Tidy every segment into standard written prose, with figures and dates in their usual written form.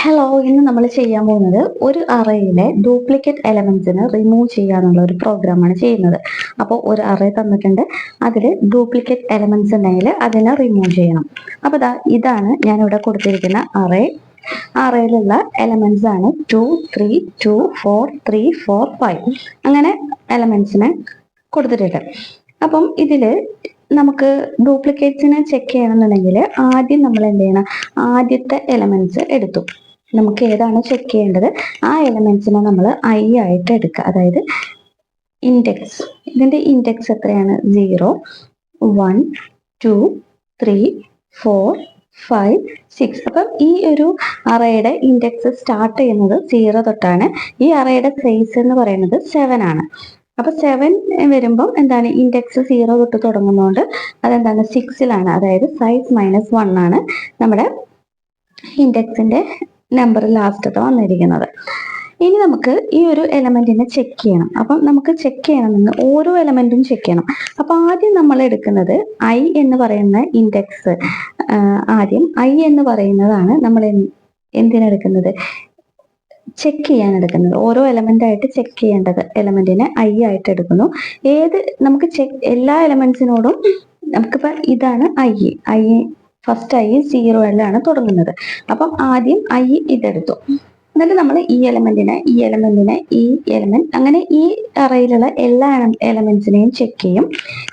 Hello, ഇന്ന് നമ്മൾ ചെയ്യാൻ പോകുന്നത് ഒരു അറയിലെ ഡ്യൂപ്ലിക്കേറ്റ് എലമെന്റ്സിനെ റിമൂവ് ചെയ്യാനുള്ള ഒരു പ്രോഗ്രാമാണ് ചെയ്യുന്നത്. അപ്പോൾ ഒരു അറേ തന്നിട്ടുണ്ട്, അതിൽ ഡ്യൂപ്ലിക്കേറ്റ് എലമെന്റ്സ് ഉണ്ടെങ്കിൽ അതിനെ റിമൂവ് ചെയ്യണം. അപ്പോൾ ഇതാണ് ഞാനിവിടെ കൊടുത്തിരിക്കുന്ന അറേ. അറയിലുള്ള എലമെന്റ്സ് ആണ് 2, 3, 2, 4, 3, 4, 5 അങ്ങനെ എലമെന്റ്സിനെ കൊടുത്തിട്ടുണ്ട്. അപ്പം ഇതില് നമുക്ക് ഡ്യൂപ്ലിക്കേറ്റ്സിനെ ചെക്ക് ചെയ്യണമെന്നുണ്ടെങ്കിൽ ആദ്യം നമ്മൾ എന്ത് ചെയ്യണം, ആദ്യത്തെ എലമെന്റ്സ് എടുത്തു നമുക്ക് ഏതാണ് ചെക്ക് ചെയ്യേണ്ടത് ആ എലമെന്റ്സിനെ നമ്മൾ ഐ ആയിട്ട് എടുക്കുക. അതായത് ഇൻഡെക്സ്, ഇതിന്റെ ഇൻഡെക്സ് എത്രയാണ്? 0, 1, 2, 3, 4, 5, 6. അപ്പം ഈ ഒരു അറയുടെ ഇൻഡെക്സ് സ്റ്റാർട്ട് ചെയ്യുന്നത് 0 തൊട്ടാണ്. ഈ അറയുടെ സൈസ് എന്ന് പറയുന്നത് 7 ആണ്. അപ്പൊ 7 വരുമ്പം എന്താണ്, ഇൻഡെക്സ് 0 തൊട്ട് തുടങ്ങുന്നതുകൊണ്ട് അതെന്താണ് 6ലാണ്. അതായത് സൈസ് -1 ആണ് നമ്മുടെ ഇൻഡെക്സിന്റെ നമ്പർ ലാസ്റ്റത്തെ വന്നിരിക്കുന്നത്. ഇനി നമുക്ക് ഈ ഒരു എലമെന്റിനെ ചെക്ക് ചെയ്യണം. അപ്പം നമുക്ക് ചെക്ക് ചെയ്യണമെന്ന് ഓരോ എലമെന്റും ചെക്ക് ചെയ്യണം. അപ്പൊ ആദ്യം നമ്മൾ എടുക്കുന്നത് ഐ എന്ന് പറയുന്ന ഇൻഡെക്സ്. ആദ്യം ഐ എന്ന് പറയുന്നതാണ് നമ്മൾ എന്തിനെടുക്കുന്നത്, ചെക്ക് ചെയ്യാൻ എടുക്കുന്നത്. ഓരോ എലമെന്റ് ആയിട്ട് ചെക്ക് ചെയ്യേണ്ടത് എലമെന്റിനെ ഐ ആയിട്ട് എടുക്കുന്നു. നമുക്ക് എല്ലാ എലമെന്റ്സിനോടും നമുക്കിപ്പോ ഇതാണ് ഐ ഫസ്റ്റ് ഐ 0 തുടങ്ങുന്നത്. അപ്പം ആദ്യം ഐ ഇതെടുത്തു. എന്നിട്ട് നമ്മൾ ഈ എലമെന്റ്, ഈ എലമെന്റ്, അങ്ങനെ ഈ അറയിലുള്ള എല്ലാ എലമെന്റ്സിനെയും ചെക്ക് ചെയ്യും.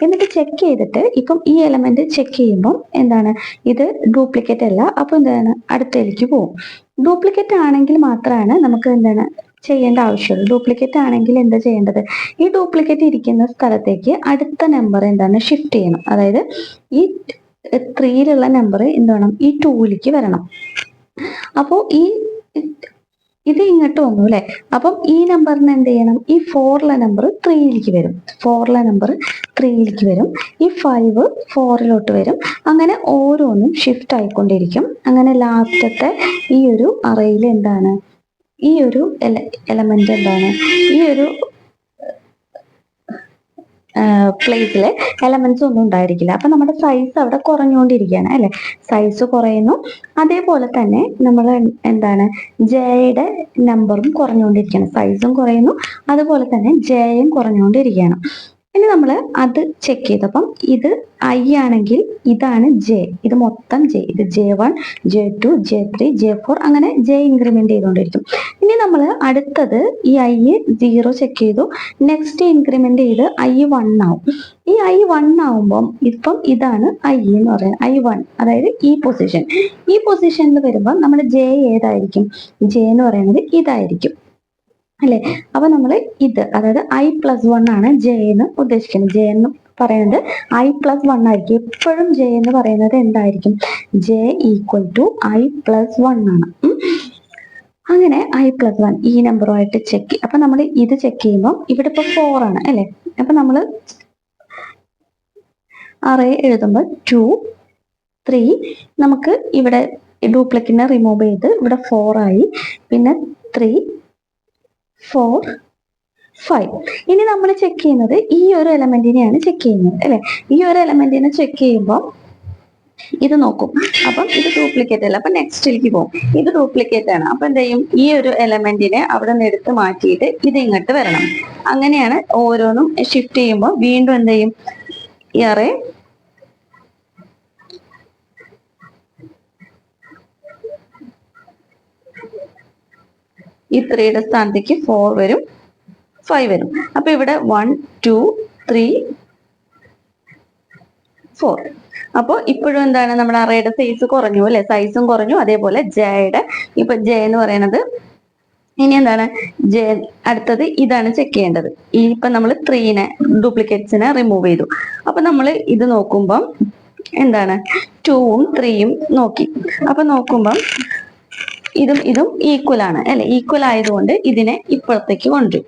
എന്നിട്ട് ചെക്ക് ചെയ്തിട്ട് ഇപ്പം ഈ എലമെന്റ് ചെക്ക് ചെയ്യുമ്പോൾ എന്താണ്, ഇത് ഡ്യൂപ്ലിക്കേറ്റ് അല്ല. അപ്പൊ എന്താണ്, അടുത്തേക്ക് പോകും. ഡ്യൂപ്ലിക്കേറ്റ് ആണെങ്കിൽ മാത്രമാണ് നമുക്ക് എന്താണ് ചെയ്യേണ്ട ആവശ്യമുള്ളൂ. ഡ്യൂപ്ലിക്കേറ്റ് ആണെങ്കിൽ എന്താ ചെയ്യേണ്ടത്, ഈ ഡ്യൂപ്ലിക്കേറ്റ് ഇരിക്കുന്ന സ്ഥലത്തേക്ക് അടുത്ത നമ്പർ എന്താണ് ഷിഫ്റ്റ് ചെയ്യണം. അതായത് ഈ 3യിലുള്ള നമ്പർ എന്താണ് ഈ 2ലേക്ക് വരണം. അപ്പോൾ ഇത് ഇങ്ങോട്ട് വന്നു അല്ലെ. അപ്പം ഈ നമ്പറിന് എന്ത് ചെയ്യണം, ഈ 4ലെ നമ്പർ 3യിലേക്ക് വരും. 4ലെ നമ്പർ 3യിലേക്ക് വരും. ഈ 5 4ലോട്ട് വരും. അങ്ങനെ ഓരോന്നും ഷിഫ്റ്റ് ആയിക്കൊണ്ടിരിക്കും. അങ്ങനെ ലാസ്റ്റത്തെ ഈ ഒരു അറയിൽ എന്താണ്, ഈ ഒരു എലമെന്റ് എന്താണ്, ഈ ഒരു പ്ലേസിൽ എലമെന്റ്സ് ഒന്നും ഉണ്ടായിരിക്കില്ല. അപ്പൊ നമ്മുടെ സൈസ് അവിടെ കുറഞ്ഞുകൊണ്ടിരിക്കുകയാണ് അല്ലെ. സൈസ് കുറയുന്നു. അതേപോലെ തന്നെ നമ്മൾ എന്താണ്, ജെയുടെ നമ്പറും കുറഞ്ഞുകൊണ്ടിരിക്കുകയാണ്. സൈസും കുറയുന്നു, അതുപോലെ തന്നെ ജെയും കുറഞ്ഞുകൊണ്ടിരിക്കുകയാണ്. ഇനി നമ്മൾ അത് ചെക്ക് ചെയ്തപ്പം ഇത് ഐ ആണെങ്കിൽ ഇതാണ് ജെ, ഇത് മൊത്തം ജെ. ഇത് J1, J2, J3, J4 അങ്ങനെ ജെ ഇൻക്രിമെന്റ് ചെയ്തുകൊണ്ടിരിക്കും. ഇനി നമ്മൾ അടുത്തത് ഈ ഐ 0 ചെക്ക് ചെയ്തു. നെക്സ്റ്റ് ഇൻക്രിമെന്റ് ചെയ്ത് I1 ആവും. ഈ I1 ആവുമ്പം ഇപ്പം ഇതാണ് ഐ എന്ന് പറയുന്നത്, I1. അതായത് ഈ പൊസിഷനിൽ വരുമ്പോൾ നമ്മുടെ ജെ ഏതായിരിക്കും, ജെ എന്ന് പറയുന്നത് ഇതായിരിക്കും അല്ലെ. അപ്പൊ നമ്മൾ ഇത്, അതായത് I+1 ആണ് ജെ എന്ന് ഉദ്ദേശിക്കുന്നത്. ജെ എന്ന് പറയുന്നത് I+1 ആയിരിക്കും. എപ്പോഴും ജെ എന്ന് പറയുന്നത് എന്തായിരിക്കും, ജെ =I+1 ആണ്. അങ്ങനെ I+1 ഈ നമ്പറുമായിട്ട് ചെക്ക്. അപ്പൊ നമ്മൾ ഇത് ചെക്ക് ചെയ്യുമ്പോൾ ഇവിടെ ഇപ്പൊ 4 ആണ് അല്ലെ. അപ്പൊ നമ്മൾ അറേ എഴുതുമ്പോൾ 2, 3 നമുക്ക് ഇവിടെ ഡ്യൂപ്ലിക്കേറ്റിനെ റിമൂവ് ചെയ്ത് ഇവിടെ 4 ആയി. പിന്നെ 3, 4, 5. ഇനി നമ്മൾ ചെക്ക് ചെയ്യുന്നത് ഈ ഒരു എലമെന്റിനെയാണ് ചെക്ക് ചെയ്യുന്നത് അല്ലെ. ഈ ഒരു എലമെന്റിനെ ചെക്ക് ചെയ്യുമ്പോൾ ഇത് നോക്കും. അപ്പം ഇത് ഡ്യൂപ്ലിക്കേറ്റ് അല്ല. അപ്പൊ നെക്സ്റ്റിലേക്ക് പോകും. ഇത് ഡ്യൂപ്ലിക്കേറ്റ് ആണ്. അപ്പൊ എന്ത് ചെയ്യും, ഈ ഒരു എലമെന്റിനെ അവിടെ നിന്ന് എടുത്ത് മാറ്റിയിട്ട് ഇത് ഇങ്ങോട്ട് വരണം. അങ്ങനെയാണ് ഓരോന്നും ഷിഫ്റ്റ് ചെയ്യുമ്പോൾ വീണ്ടും എന്ത് ചെയ്യും, ഈ അറേ ഈ 3യുടെ സ്ഥാനത്തേക്ക് 4 വരും, 5 വരും. അപ്പൊ ഇവിടെ 1, 2, 3, 4. അപ്പോൾ ഇപ്പോഴും എന്താണ്, നമ്മുടെ അറയുടെ സൈസ് കുറഞ്ഞു അല്ലെ. സൈസും കുറഞ്ഞു. അതേപോലെ ജെയുടെ, ഇപ്പൊ ജെ എന്ന് പറയുന്നത് ഇനി എന്താണ്, ജെ അടുത്തത് ഇതാണ് ചെക്ക് ചെയ്യേണ്ടത്. ഇപ്പൊ നമ്മൾ 3നെ ഡ്യൂപ്ലിക്കേറ്റ്സിനെ റിമൂവ് ചെയ്തു. അപ്പൊ നമ്മൾ ഇത് നോക്കുമ്പം എന്താണ്, 2ഉം 3യും നോക്കി. അപ്പൊ നോക്കുമ്പം ഇതും ഈക്വൽ ആണ് അല്ലെ. ഈക്വൽ ആയതുകൊണ്ട് ഇതിനെ ഇപ്പുറത്തേക്ക് കൊണ്ടുവരും.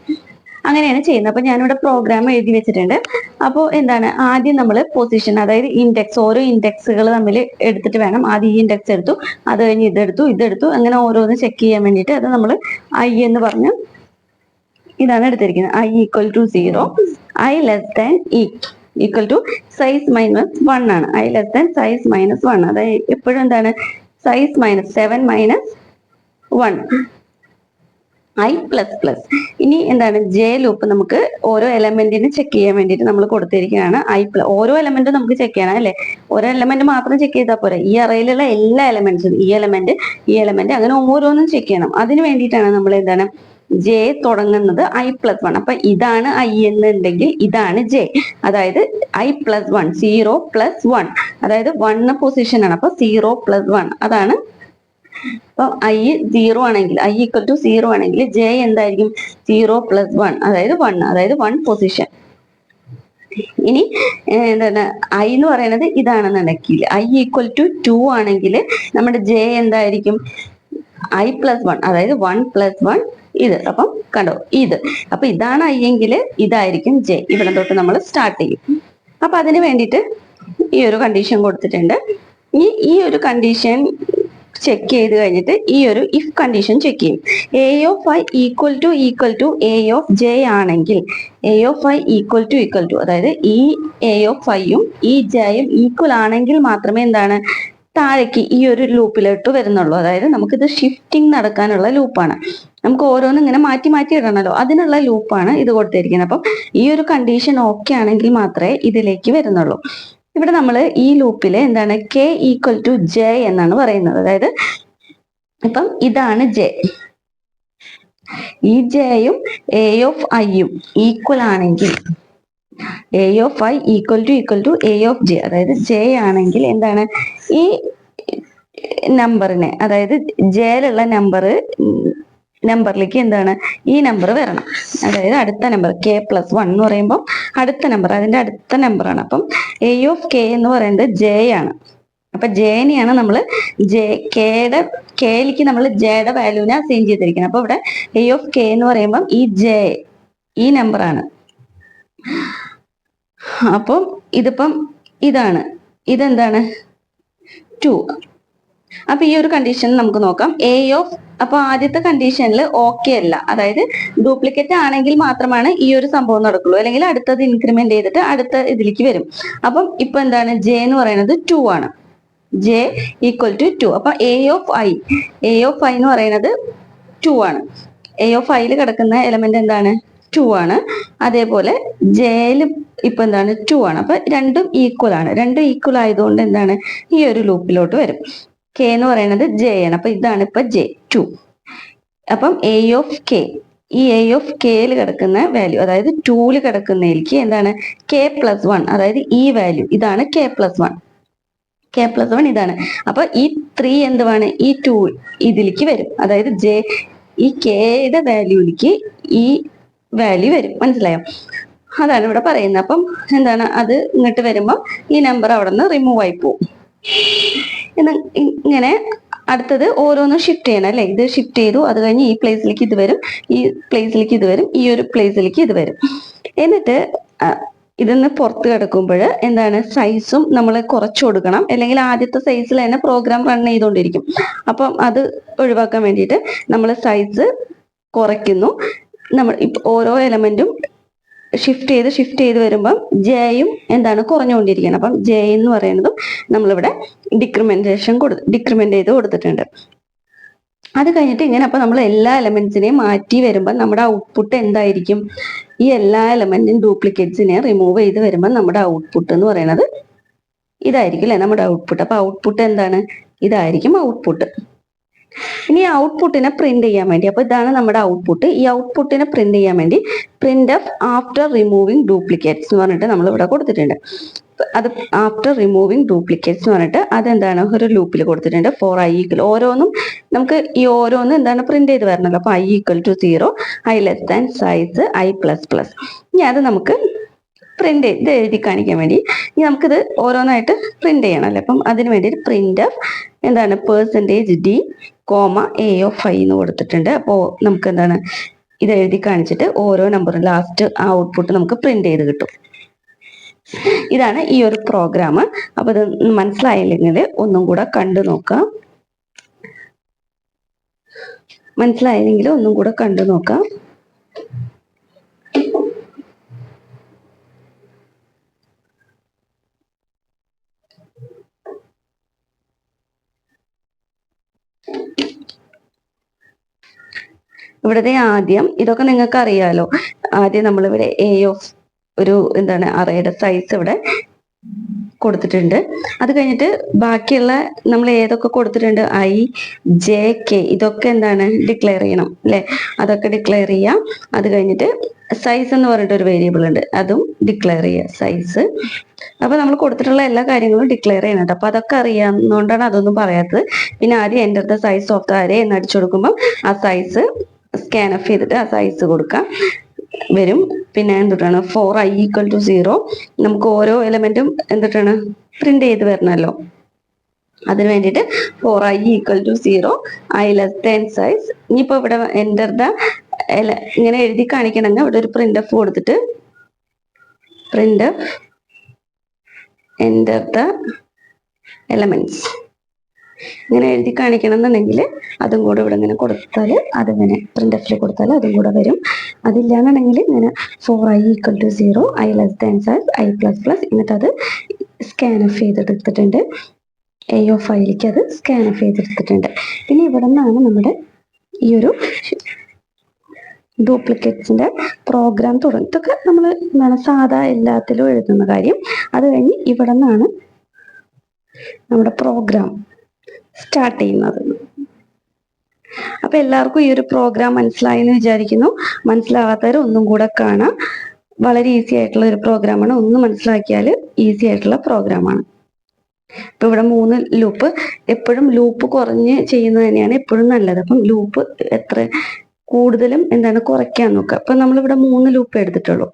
അങ്ങനെയാണ് ചെയ്യുന്നത്. അപ്പൊ ഞാനിവിടെ പ്രോഗ്രാം എഴുതി വെച്ചിട്ടുണ്ട്. അപ്പോൾ എന്താണ്, ആദ്യം നമ്മൾ പൊസിഷൻ, അതായത് ഇൻഡെക്സ്, ഓരോ ഇൻഡെക്സുകൾ തമ്മിൽ എടുത്തിട്ട് വേണം. ആദ്യം ഈ ഇൻഡെക്സ് എടുത്തു, അത് കഴിഞ്ഞ് ഇതെടുത്തു, അങ്ങനെ ഓരോന്ന് ചെക്ക് ചെയ്യാൻ വേണ്ടിയിട്ട് അത് നമ്മൾ ഐ എന്ന് പറഞ്ഞ് ഇതാണ് എടുത്തിരിക്കുന്നത്. I = 0, I > size -1 ആണ്. I size -1. അതായത് എപ്പോഴും എന്താണ്, സൈസ് -7 - 1 i പ്ലസ് പ്ലസ്. ഇനി എന്താണ് ജെ ലൂപ്പ് നമുക്ക് ഓരോ എലമെന്റിന് ചെക്ക് ചെയ്യാൻ വേണ്ടിയിട്ട് നമ്മൾ കൊടുത്തിരിക്കുകയാണ് ഓരോ എലമെന്റും നമുക്ക് ചെക്ക് ചെയ്യണം അല്ലെ. ഓരോ എലമെന്റ് മാത്രം ചെക്ക് ചെയ്താൽ പോരെ, ഈ അറയിലുള്ള എല്ലാ എലമെന്റ്സും ഈ എലമെന്റ് അങ്ങനെ ഓരോന്നും ചെക്ക് ചെയ്യണം. അതിന് വേണ്ടിയിട്ടാണ് നമ്മൾ എന്താണ് ജെ തുടങ്ങുന്നത് i+1. അപ്പൊ ഇതാണ് i എന്നുണ്ടെങ്കിൽ ഇതാണ് ജെ, അതായത് i+1 0+1, അതായത് 1 പൊസിഷൻ ആണ്. അപ്പൊ 0+1 അതാണ്. അപ്പൊ i 0 ആണെങ്കിൽ i = 0 ആണെങ്കിൽ j എന്തായിരിക്കും 0+1, അതായത് 1, അതായത് 1 പൊസിഷൻ. ഇനി എന്താണ് i എന്ന് പറയുന്നത് ഇതാണെന്നുണ്ടെങ്കിൽ i = 2 ആണെങ്കിൽ നമ്മുടെ j എന്തായിരിക്കും i+1, അതായത് 1+1 ഇത്. അപ്പം കണ്ടോ ഇത്. അപ്പൊ ഇതാണ് i എങ്കിൽ ഇതായിരിക്കും j. ഇവിടെ തൊട്ട് നമ്മൾ സ്റ്റാർട്ട് ചെയ്യും. അപ്പൊ അതിന് വേണ്ടിയിട്ട് ഈ ഒരു കണ്ടീഷൻ കൊടുത്തിട്ടുണ്ട്. ഈ ഒരു കണ്ടീഷൻ ചെക്ക് ചെയ്ത് കഴിഞ്ഞിട്ട് ഈ ഒരു ഇഫ് കണ്ടീഷൻ ചെക്ക് ചെയ്യും. a of i equal to a of j ആണെങ്കിൽ a of i equal to അതായത് ഈ a of i യും ഈ j യും ഈക്വൽ ആണെങ്കിൽ മാത്രമേ എന്താണ് താഴേക്ക് ഈ ഒരു ലൂപ്പിലോട്ട് വരുന്നുള്ളൂ. അതായത് നമുക്കിത് ഷിഫ്റ്റിംഗ് നടക്കാനുള്ള ലൂപ്പാണ്. നമുക്ക് ഓരോന്നും ഇങ്ങനെ മാറ്റി മാറ്റി ഇടണല്ലോ, അതിനുള്ള ലൂപ്പാണ് ഇത് കൊടുത്തിരിക്കുന്നത്. അപ്പം ഈ ഒരു കണ്ടീഷൻ ഓക്കെ ആണെങ്കിൽ മാത്രമേ ഇതിലേക്ക് വരുന്നുള്ളൂ. ഇവിടെ നമ്മൾ ഈ ലൂപ്പിൽ എന്താണ് k = j എന്നാണ് പറയുന്നത്. അതായത് ഇപ്പം ഇതാണ് j, ഈ j യും a of i യും ഈക്വൽ ആണെങ്കിൽ a of i equal to a of j, അതായത് j ആണെങ്കിൽ എന്താണ് ഈ നമ്പറിനെ, അതായത് ജയിലുള്ള നമ്പറിലേക്ക് എന്താണ് ഈ നമ്പർ വരണം. അതായത് അടുത്ത നമ്പർ k+1 എന്ന് പറയുമ്പോൾ അടുത്ത നമ്പർ, അതിന്റെ അടുത്ത നമ്പറാണ്. അപ്പം a of k എന്ന് പറയുന്നത് j ആണ്. അപ്പൊ ജെനെയാണ് നമ്മൾ കെയിലേക്ക് നമ്മൾ ജെയുടെ വാല്യൂവിനെ അസൈൻ ചെയ്തിരിക്കുന്നത്. അപ്പൊ ഇവിടെ a of k എന്ന് പറയുമ്പോൾ ഈ നമ്പറാണ്. അപ്പം ഇതിപ്പം ഇതെന്താണ് 2. അപ്പൊ ഈ ഒരു കണ്ടീഷൻ നമുക്ക് നോക്കാം. അപ്പൊ ആദ്യത്തെ കണ്ടീഷനിൽ ഓക്കെ അല്ല, അതായത് ഡ്യൂപ്ലിക്കേറ്റ് ആണെങ്കിൽ മാത്രമാണ് ഈ ഒരു സംഭവം നടക്കുള്ളൂ, അല്ലെങ്കിൽ അടുത്തത് ഇൻക്രിമെന്റ് ചെയ്തിട്ട് അടുത്ത ഇതിലേക്ക് വരും. അപ്പം ഇപ്പൊ എന്താണ് ജെ എന്ന് പറയുന്നത് 2 ആണ്, j = 2. അപ്പൊ a of i എന്ന് പറയുന്നത് 2 ആണ്. a of i കിടക്കുന്ന എലമെന്റ് എന്താണ് 2 ആണ്. അതേപോലെ ജയിൽ ഇപ്പൊ എന്താണ് 2 ആണ്. അപ്പൊ രണ്ടും ഈക്വൽ ആണ്. രണ്ടും ഈക്വൽ ആയതുകൊണ്ട് എന്താണ് ഈ ഒരു ലൂപ്പിലോട്ട് വരും. k എന്ന് പറയുന്നത് j ആണ്. അപ്പൊ ഇതാണ് ഇപ്പൊ j 2. അപ്പം a of k, ഈ a of k കിടക്കുന്ന വാല്യൂ, അതായത് 2 കിടക്കുന്നതിലേക്ക് എന്താണ് k+1, അതായത് ഈ വാല്യൂ ഇതാണ് k+1 ഇതാണ്. അപ്പൊ ഈ 3 എന്തുവാണ് ഈ 2 ഇതിലേക്ക് വരും, അതായത് ഈ kയുടെ വാല്യൂയിലേക്ക് ഈ വാല്യൂ വരും. മനസ്സിലായോ? അതാണ് ഇവിടെ പറയുന്നത്. അപ്പം എന്താണ് അത് ഇങ്ങോട്ട് വരുമ്പോൾ ഈ നമ്പർ അവിടെ നിന്ന് റിമൂവ് ആയി പോകും. ഇങ്ങനെ അടുത്തത് ഓരോന്നും ഷിഫ്റ്റ് ചെയ്യണം അല്ലെ. ഇത് ഷിഫ്റ്റ് ചെയ്തു, അത് കഴിഞ്ഞ് ഈ പ്ലേസിലേക്ക് ഇത് വരും, ഈ പ്ലേസിലേക്ക് ഇത് വരും, ഈ ഒരു പ്ലേസിലേക്ക് ഇത് വരും. എന്നിട്ട് ഇതിന്ന് പുറത്ത് കിടക്കുമ്പോൾ എന്താണ് സൈസും നമ്മൾ കുറച്ച് കൊടുക്കണം, അല്ലെങ്കിൽ ആദ്യത്തെ സൈസിൽ തന്നെ പ്രോഗ്രാം റൺ ചെയ്തുകൊണ്ടിരിക്കും. അപ്പം അത് ഒഴിവാക്കാൻ വേണ്ടിയിട്ട് നമ്മൾ സൈസ് കുറയ്ക്കുന്നു. നമ്മൾ ഓരോ എലമെന്റും ഷിഫ്റ്റ് ചെയ്ത് വരുമ്പം ജെയും എന്താണ് കുറഞ്ഞുകൊണ്ടിരിക്കുകയാണ്. അപ്പം ജെ എന്ന് പറയുന്നതും നമ്മളിവിടെ ഡിക്രിമെന്റ് ചെയ്ത് കൊടുത്തിട്ടുണ്ട്. അത് കഴിഞ്ഞിട്ട് ഇങ്ങനെ അപ്പൊ നമ്മൾ എല്ലാ എലമെന്റ്സിനെയും മാറ്റി വരുമ്പോൾ നമ്മുടെ ഔട്ട്പുട്ട് എന്തായിരിക്കും? ഈ എല്ലാ എലമെന്റും ഡ്യൂപ്ലിക്കേറ്റ്സിനെ റിമൂവ് ചെയ്ത് വരുമ്പോൾ നമ്മുടെ ഔട്ട്പുട്ട് എന്ന് പറയുന്നത് ഇതായിരിക്കും അല്ലെ നമ്മുടെ ഔട്ട്പുട്ട്. അപ്പൊ ഔട്ട്പുട്ട് എന്താണ്? ഇതായിരിക്കും ഔട്ട്പുട്ട്. ഇനി ഔട്ട്പുട്ടിനെ പ്രിന്റ് ചെയ്യാൻ വേണ്ടി, അപ്പൊ ഇതാണ് നമ്മുടെ ഔട്ട്പുട്ട്. ഈ ഔട്ട്പുട്ടിനെ പ്രിന്റ് ചെയ്യാൻ വേണ്ടി printf ആഫ്റ്റർ റിമൂവിങ് ഡ്യൂപ്ലിക്കേറ്റ്സ് എന്ന് പറഞ്ഞിട്ട് നമ്മൾ ഇവിടെ കൊടുത്തിട്ടുണ്ട്. അത് ആഫ്റ്റർ റിമൂവിങ് ഡ്യൂപ്ലിക്കേറ്റ്സ് എന്ന് പറഞ്ഞിട്ട് അതെന്താണ് ഒരു ലൂപ്പിൽ കൊടുത്തിട്ടുണ്ട്. ഫോർ i ഓരോന്നും നമുക്ക് ഈ ഓരോന്നും എന്താണ് പ്രിന്റ് ചെയ്ത് വരണല്ലോ. അപ്പൊ i = 0, i < സൈസ് i++. ഇനി അത് നമുക്ക് ഇത് എഴുതി കാണിക്കാൻ വേണ്ടി ഇനി നമുക്കിത് ഓരോന്നായിട്ട് പ്രിന്റ് ചെയ്യണം അല്ലെ. അപ്പം അതിന് വേണ്ടി printf എന്താണ് %d, a of i എന്ന് കൊടുത്തിട്ടുണ്ട്. അപ്പോൾ നമുക്ക് എന്താണ് ഇത് എഴുതി കാണിച്ചിട്ട് ഓരോ നമ്പറും ലാസ്റ്റ് ആ ഔട്ട്പുട്ട് നമുക്ക് പ്രിന്റ് ചെയ്ത് കിട്ടും. ഇതാണ് ഈ ഒരു പ്രോഗ്രാം. അപ്പൊ ഇത് മനസ്സിലായില്ലെങ്കിൽ ഒന്നും കൂടെ കണ്ടു നോക്കാം. ഇവിടുത്തെ ആദ്യം ഇതൊക്കെ നിങ്ങൾക്ക് അറിയാലോ. ആദ്യം നമ്മളിവിടെ എ ഓഫ് ഒരു എന്താണ് അറേയുടെ സൈസ് ഇവിടെ കൊടുത്തിട്ടുണ്ട്. അത് കഴിഞ്ഞിട്ട് ബാക്കിയുള്ള നമ്മൾ ഏതൊക്കെ കൊടുത്തിട്ടുണ്ട്, ഐ, ജെ, കെ, ഇതൊക്കെ എന്താണ് ഡിക്ലെയർ ചെയ്യണം അല്ലെ. അതൊക്കെ ഡിക്ലെയർ ചെയ്യാം. അത് കഴിഞ്ഞിട്ട് സൈസ് എന്ന് പറഞ്ഞിട്ട് ഒരു വേരിയബിൾ ഉണ്ട്, അതും ഡിക്ലെയർ ചെയ്യുക, സൈസ്. അപ്പൊ നമ്മൾ കൊടുത്തിട്ടുള്ള എല്ലാ കാര്യങ്ങളും ഡിക്ലെയർ ചെയ്യുന്നുണ്ട്. അപ്പൊ അതൊക്കെ അറിയാവുന്നതുകൊണ്ടാണ് അതൊന്നും പറയാത്തത്. പിന്നെ ആദ്യം enter the size of the array എന്ന് അടിച്ചു കൊടുക്കുമ്പോൾ ആ സൈസ് സ്കാൻ ഓഫ് ചെയ്തിട്ട് ആ സൈസ് കൊടുക്കാം വരും. പിന്നെ എന്തിട്ടാണ് ഫോർ ഐ ഈക്വൽ ടു 0, നമുക്ക് ഓരോ എലമെന്റും എന്തിട്ടാണ് പ്രിന്റ് ചെയ്ത് വരണമല്ലോ. അതിന് വേണ്ടിയിട്ട് for i equal to 0, i less than size. ഇനിയിപ്പോ ഇവിടെ എൻ്റർ ദ ഇങ്ങനെ എഴുതി കാണിക്കണമെങ്കിൽ ഇവിടെ ഒരു പ്രിന്റ് എഫ് കൊടുത്തിട്ട് print f enter the elements ഇങ്ങനെ എഴുതി കാണിക്കണം എന്നുണ്ടെങ്കിൽ അതും കൂടെ ഇവിടെ ഇങ്ങനെ കൊടുത്താൽ അതിങ്ങനെ പ്രിന്റ് എഫിൽ കൊടുത്താൽ അതും കൂടെ വരും. അതില്ലാന്നുണ്ടെങ്കിൽ ഇങ്ങനെ for i equal to 0, i less than size, i plus plus, എന്നിട്ട് അത് സ്കാൻ ഓഫ് ചെയ്തെടുത്തിട്ടുണ്ട്. എ ഓഫ് ഐയിലേക്ക് അത് സ്കാൻ ഓഫ് ചെയ്തെടുത്തിട്ടുണ്ട്. പിന്നെ ഇവിടെ നിന്നാണ് നമ്മുടെ ഈ ഒരു ഡ്യൂപ്ലിക്കേറ്റ്സിന്റെ പ്രോഗ്രാം തുടങ്ങി. ഇതൊക്കെ നമ്മൾ എന്താണ് സാധാ എല്ലാത്തിലും എഴുതുന്ന കാര്യം. അത് കഴിഞ്ഞ് ഇവിടെ നിന്നാണ് നമ്മുടെ പ്രോഗ്രാം സ്റ്റാർട്ട് ചെയ്യുന്നത്. അപ്പൊ എല്ലാവർക്കും ഈ ഒരു പ്രോഗ്രാം മനസ്സിലായി എന്ന് വിചാരിക്കുന്നു. മനസ്സിലാവാത്തവർ ഒന്നും കൂടെ കാണാം. വളരെ ഈസി ആയിട്ടുള്ള ഒരു പ്രോഗ്രാമാണ്. ഒന്ന് മനസ്സിലാക്കിയാൽ ഈസി ആയിട്ടുള്ള പ്രോഗ്രാമാണ്. ഇപ്പൊ ഇവിടെ 3 ലൂപ്പ്, എപ്പോഴും ലൂപ്പ് കുറഞ്ഞ് ചെയ്യുന്നത് തന്നെയാണ് എപ്പോഴും നല്ലത്. അപ്പം ലൂപ്പ് എത്ര കൂടുതലും എന്താണ് കുറയ്ക്കാൻ നോക്കുക. അപ്പൊ നമ്മളിവിടെ 3 ലൂപ്പ് എടുത്തിട്ടുള്ളൂ.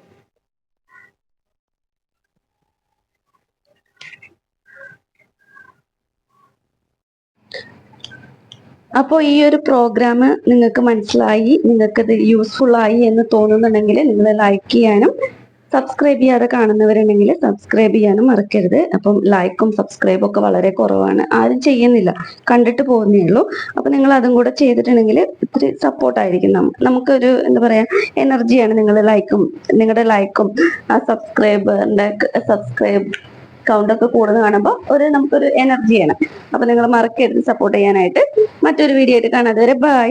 അപ്പോൾ ഈ ഒരു പ്രോഗ്രാം നിങ്ങൾക്ക് മനസ്സിലായി, നിങ്ങൾക്കത് യൂസ്ഫുൾ ആയി എന്ന് തോന്നുന്നുണ്ടെങ്കിൽ നിങ്ങൾ ലൈക്ക് ചെയ്യാനും, സബ്സ്ക്രൈബ് ചെയ്യാതെ കാണുന്നവരുണ്ടെങ്കിൽ സബ്സ്ക്രൈബ് ചെയ്യാനും മറക്കരുത്. അപ്പം ലൈക്കും സബ്സ്ക്രൈബും ഒക്കെ വളരെ കുറവാണ്, ആരും ചെയ്യുന്നില്ല, കണ്ടിട്ട് പോകുന്നേ ഉള്ളൂ. അപ്പൊ നിങ്ങൾ അതും കൂടെ ചെയ്തിട്ടുണ്ടെങ്കിൽ ഇത്തിരി സപ്പോർട്ടായിരിക്കും. നമുക്കൊരു എന്താ പറയാ എനർജിയാണ് നിങ്ങളുടെ ലൈക്കും ആ സബ്സ്ക്രൈബ് കൗണ്ടൊക്കെ കൂടുതൽ കാണുമ്പോൾ നമുക്കൊരു എനർജിയാണ്. അപ്പൊ നിങ്ങൾ മറക്കരുത് സപ്പോർട്ട് ചെയ്യാനായിട്ട്. മറ്റൊരു വീഡിയോ ആയിട്ട് കാണാതെ വരെ ബൈ.